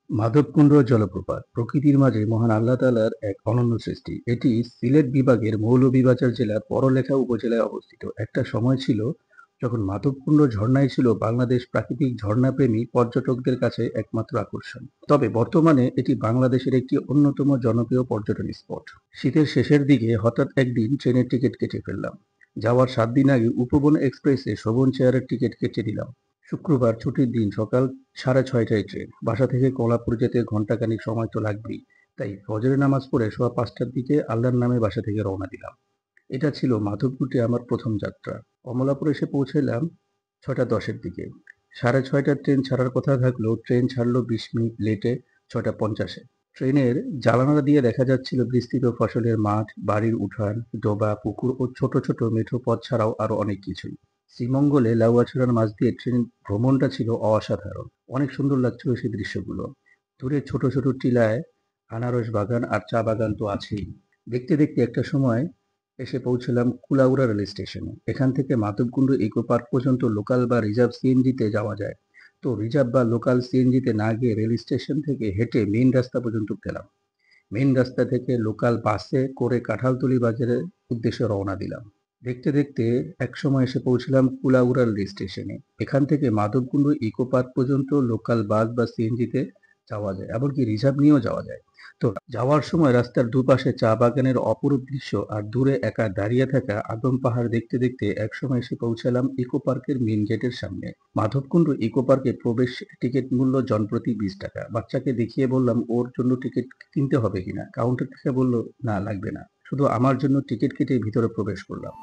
মাধবকুণ্ড জলপ্রপাত প্রকৃতির মাঝে মহান আল্লাহ তাআলার এক অনন্য সৃষ্টি। এটি সিলেট বিভাগের মৌলভীবাজার জেলার পড়লেখা উপজেলায় অবস্থিত। একটা সময় ছিল যখন মাধবকুণ্ড ঝর্ণাই ছিল বাংলাদেশ প্রাকৃতিক ঝর্ণাপ্রেমী পর্যটকদের কাছে একমাত্র আকর্ষণ। তবে বর্তমানে এটি বাংলাদেশের একটি অন্যতম জনপ্রিয় পর্যটন স্পট। শীতের শেষের দিকে হঠাৎ একদিন ট্রেনের টিকিট কেটে ফেললাম। যাওয়ার 7 দিন আগে উপবন এক্সপ্রেসে শোভন চেয়ারের টিকিট কেটে দিলাম। শুক্রবার ছুটির দিন সকাল 6:30টায় ট্রেন। বাসা থেকে কলাপুর যেতে ঘণ্টাখানেক সময় তো লাগবেই। তাই ফজরের নামাজ পড়ে সোয়া 5টার দিকে আল্লাহর নামে বাসা থেকে রওনা দিলাম। এটা ছিল মাধবকুটে আমার প্রথম যাত্রা। কমলাপুর এসে পৌঁছালাম 6:10-এর দিকে। 6:30টার ট্রেন ছাড়ার কথা থাকলেও ট্রেন ছাড়লো 20 মিনিট লেটে 6:50-এ। ট্রেনের জানালা দিয়ে দেখা যাচ্ছিল বিস্তৃত ফসলের মাঠ, বাড়ির উঠান, ডোবা, পুকুর ও ছোট ছোট মেঠো পথ ছাড়াও আরো অনেক কিছুই। শ্রীমঙ্গলে লাউয়াছড়ার মাঝ দিয়ে ট্রেন ভ্রমণটা ছিল অসাধারণ। অনেক সুন্দর লাগছিল সেই দৃশ্যগুলো। দূরে ছোট ছোট টিলায় আনারস বাগান আর চা বাগান তো আছেই। দেখতে দেখতে একটা সময় এসে পৌঁছলাম কুলাউড়া রেল স্টেশনে। এখান থেকে মাধবকুণ্ড ইকো পার্ক পর্যন্ত লোকাল বা রিজার্ভ সিএনজিতে যাওয়া যায়। তো রিজার্ভ বা লোকাল সিএনজিতে না গিয়ে রেল স্টেশন থেকে হেঁটে মেইন রাস্তা পর্যন্ত গেলাম। মেইন রাস্তা থেকে লোকাল বাসে করে কাঁঠালতলী বাজারের উদ্দেশ্যে রওনা দিলাম। দেখতে দেখতে একসময় এসে পৌঁছলাম কুলাউড়া রেল স্টেশনে। এখান থেকে মাধবকুণ্ড ইকো পার্ক পর্যন্ত লোকাল বাস বা সিএনজিতে যাওয়া যায়, এমনকি রিজার্ভ নিয়েও যাওয়া যায়। তো যাওয়ার সময় রাস্তার দুপাশে চা বাগানের অপরূপ দৃশ্য আর দূরে একা দাঁড়িয়ে থাকা আদম পাহাড় দেখতে দেখতে একসময় এসে পৌঁছালাম ইকো পার্কের মেইন গেটের সামনে। মাধবকুণ্ড ইকো পার্কে প্রবেশ টিকিট মূল্য জনপ্রতি 20 টাকা। বাচ্চাকে দেখিয়ে বললাম ওর জন্য টিকিট কিনতে হবে কিনা। কাউন্টার থেকে বলল না লাগবে না, শুধু আমার জন্য টিকিট কেটে ভিতরে প্রবেশ করলাম।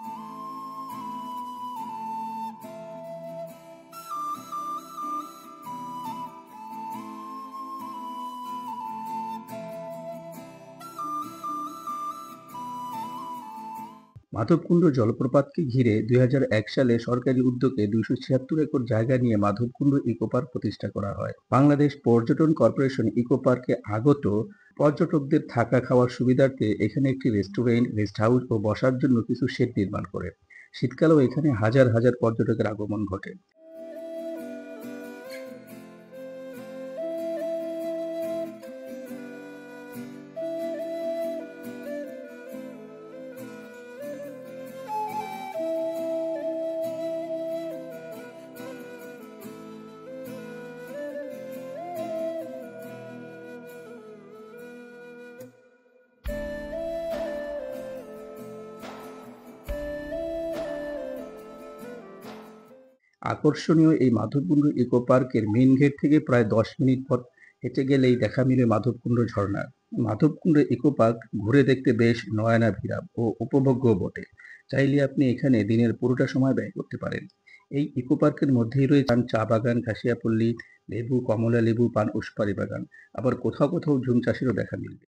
মাধবকুণ্ড জলপ্রপাতকে ঘিরে 2001 সালে সরকারি উদ্যোগে 276 একর জায়গা নিয়ে মাধবকুণ্ড ইকো পার্ক প্রতিষ্ঠা করা হয়। বাংলাদেশ পর্যটন কর্পোরেশন ইকো পার্কে আগত পর্যটকদের থাকা খাওয়ার সুবিধার্থে এখানে একটি রেস্টুরেন্ট, রেস্ট হাউস ও বসার জন্য কিছু শেড নির্মাণ করে। শীতকালেও এখানে হাজার হাজার পর্যটকের আগমন ঘটে। আকর্ষণীয় এই মাধবকুণ্ড ইকো পার্কের মেইন গেট থেকে প্রায় 10 মিনিট পথ হেঁটে গেলেই দেখা মিলে মাধবকুণ্ড ঝর্ণার। মাধবকুণ্ড ইকো পার্ক ঘুরে দেখতে বেশ নয়নাভিরাম ও উপভোগ্যও বটে। চাইলে আপনি এখানে দিনের পুরোটা সময় ব্যয় করতে পারেন। এই ইকো পার্কের মধ্যেই রয়েছে চা বাগান, ঘাসিয়াপল্লী, লেবু, কমলা লেবু, পান ও সুপারি বাগান। আবার কোথাও কোথাও ঝুম চাষেরও দেখা মিলবে।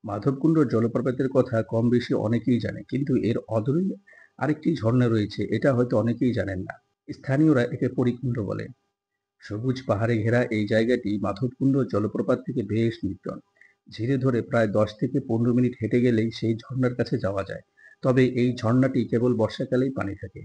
মাধবকুণ্ড জলপ্রপাতের কথা কম বেশি অনেকেই জানে, কিন্তু এর অদূরে আরেকটি ঝর্ণা রয়েছে, এটা হয়তো অনেকেই জানেন না। স্থানীয়রা একে পরিকুণ্ড বলে। সবুজ পাহাড়ে ঘেরা এই জায়গাটি মাধবকুণ্ড জলপ্রপাত থেকে বেশ নির্জন। ধীরে ধরে প্রায় 10 থেকে 15 মিনিট হেঁটে গেলেই সেই ঝর্ণার কাছে যাওয়া যায়। তবে এই ঝর্ণাটি কেবল বর্ষাকালেই পানি থাকে।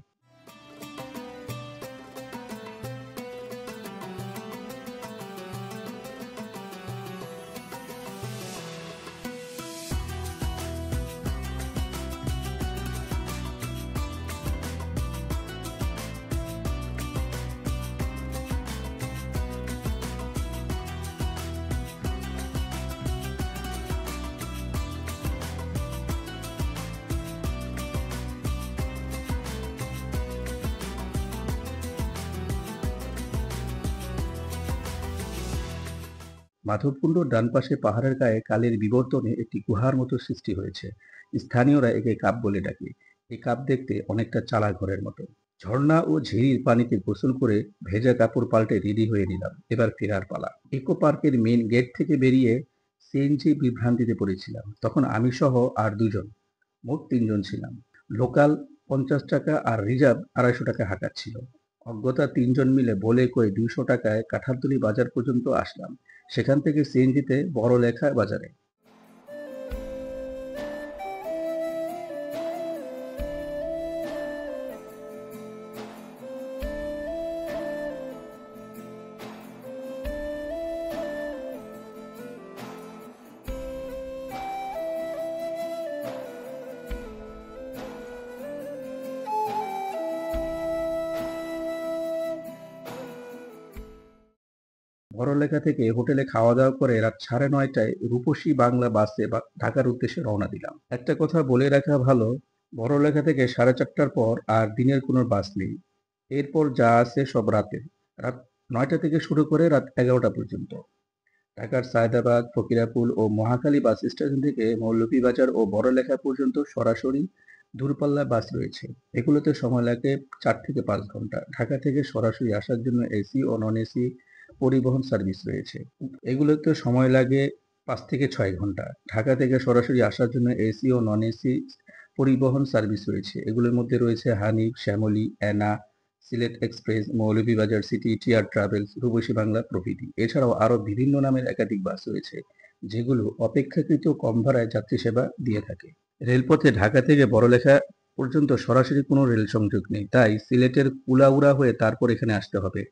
মাধবকুণ্ডর ডান পাশে পাহাড়ের গায়ে কালের বিবর্তনে একটি গুহার মতো সৃষ্টি হয়েছে। স্থানীয়রা একে কাপ বলে ডাকে। এই কাপ দেখতে অনেকটা চালা ঘরের মতো। ঝর্ণা ও ঝিরির পানিতে গোসল করে ভেজা কাপড় পাল্টে রেডি হয়ে নিলাম। এবার ফেরার পালা। ইকো পার্কের মেইন গেট থেকে বেরিয়ে সিএনজি বিভ্রান্তিতে পড়েছিলাম। তখন আমি সহ আর দুজন, মোট ৩ জন ছিলাম। লোকাল ৫০ টাকা আর রিজার্ভ ২৫০ টাকা হাঁকাচ্ছিল। অজ্ঞতা ৩ জন মিলে বলে কয়ে ২০০ টাকায় কাঁঠালতলী বাজার পর্যন্ত আসলাম। সেখান থেকে সিএনজিতে বড়লেখা বাজারে। বড়লেখা থেকে হোটেলে খাওয়া-দাওয়া করে রাত ৯:৩০টায় রূপসী বাংলা বাসে ঢাকার উদ্দেশ্যে রওনা দিলাম। একটা কথা বলে রাখা ভালো, বড়লেখা থেকে ৪:৩০টার পর আর দিনের কোনো বাস নেই। এরপর যা আছে সব রাতের। রাত ৯টা থেকে শুরু করে রাত ১১টা পর্যন্ত। ঢাকার সায়েদাবাদ, ফকিরাপুল ও মহাখালী বাস স্টেশন থেকে মৌলভীবাজার ও বড়লেখা পর্যন্ত সরাসরি দূরপাল্লার বাস রয়েছে। এগুলোতে সময় লাগে ৪ থেকে ৫ ঘন্টা। ঢাকা থেকে সরাসরি আসার জন্য এসি ও নন এসি পরিবহন সার্ভিস রয়েছে। এগুলোতে সময় লাগে ৫ থেকে ৬ ঘন্টা। ঢাকা থেকে সরাসরি আসার জন্য এসি ও নন এসি পরিবহন সার্ভিস রয়েছে। এগুলোর মধ্যে রয়েছে Hanif, Shyamoli, Ena, Sylhet express, Moulvibazar city, TR travels, Rupsi Bangla প্রভৃতি। এছাড়াও আরও বিভিন্ন নামের একাধিক বাস রয়েছে, যেগুলো অপেক্ষাকৃত কম ভাড়ায় যাত্রী সেবা দিয়ে থাকে। রেলপথে ঢাকা থেকে বড়লেখা পর্যন্ত সরাসরি কোনো রেল সংযোগ নেই, তাই সিলেটের কুলাউড়া হয়ে তারপর এখানে আসতে হবে।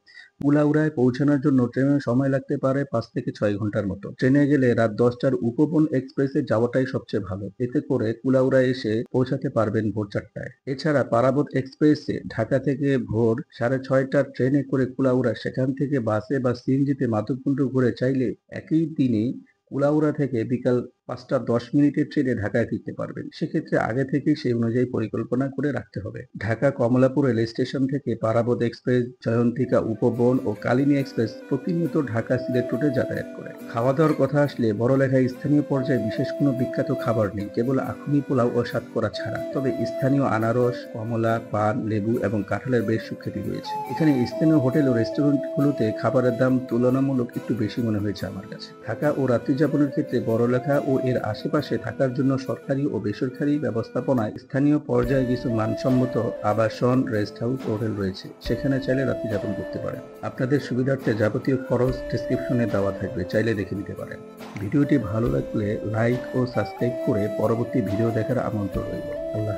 কুলাউড়ায় পৌঁছানোর জন্য ট্রেনে সময় লাগতে পারে ৫ থেকে ৬ ঘন্টার মতো। ট্রেনে গেলে রাত ১০টার উপবন এক্সপ্রেসে যাওয়াটাই সবচেয়ে ভালো। এতে করে কুলাউড়ায় এসে পৌঁছাতে পারবেন ভোর ৪টায়। এছাড়া পারাবত এক্সপ্রেসে ঢাকা থেকে ভোর ৬:৩০টার ট্রেনে করে কুলাউড়া, সেখান থেকে বাসে বা সিএনজিতে মাধবকুণ্ড ঘুরে চাইলে একই দিনে কুলাউড়া থেকে বিকাল ৫টা ১০ মিনিটের ট্রেনে ঢাকায় ফিরতে পারবেন। সেক্ষেত্রে আগে থেকেই সেই অনুযায়ী পরিকল্পনা করে রাখতে হবে। ঢাকা কমলাপুর রেল স্টেশন থেকে পারাবত এক্সপ্রেস, জয়ন্তিকা উপবন ও কালিনী এক্সপ্রেস প্রতিনিয়ত ঢাকা সিলেট রুটে যাতায়াত করে। খাওয়া দাওয়ার কথা আসলে বড়লেখায় স্থানীয় পর্যায়ে বিশেষ কোনো বিখ্যাত খাবার নেই, কেবল আখুনি পোলাও ও সাতকরা ছাড়া। তবে স্থানীয় আনারস, কমলা, পান, লেবু এবং কাঁঠালের বেশ সুখ্যাতি রয়েছে। এখানে স্থানীয় হোটেল ও রেস্টুরেন্টগুলোতে খাবারের দাম তুলনামূলক একটু বেশি মনে হয়েছে আমার কাছে। থাকা ও রাত্রিযাপনের ক্ষেত্রে বড়লেখা ও এর আশেপাশে থাকার জন্য সরকারি ও বেসরকারি ব্যবস্থাপনায় স্থানীয় পর্যায়ে কিছু মানসম্মত আবাসন, রেস্ট হাউস ও হোটেল রয়েছে, সেখানে চাইলে রাত্রিযাপন করতে পারেন। আপনাদের সুবিধার্থে যাবতীয় খরচ ডেসক্রিপশনে দেওয়া থাকবে, চাইলে দেখে নিতে পারেন। ভিডিওটি ভালো লাগলে লাইক ও সাবস্ক্রাইব করে পরবর্তী ভিডিও দেখার আমন্ত্রণ রইল। আল্লাহ।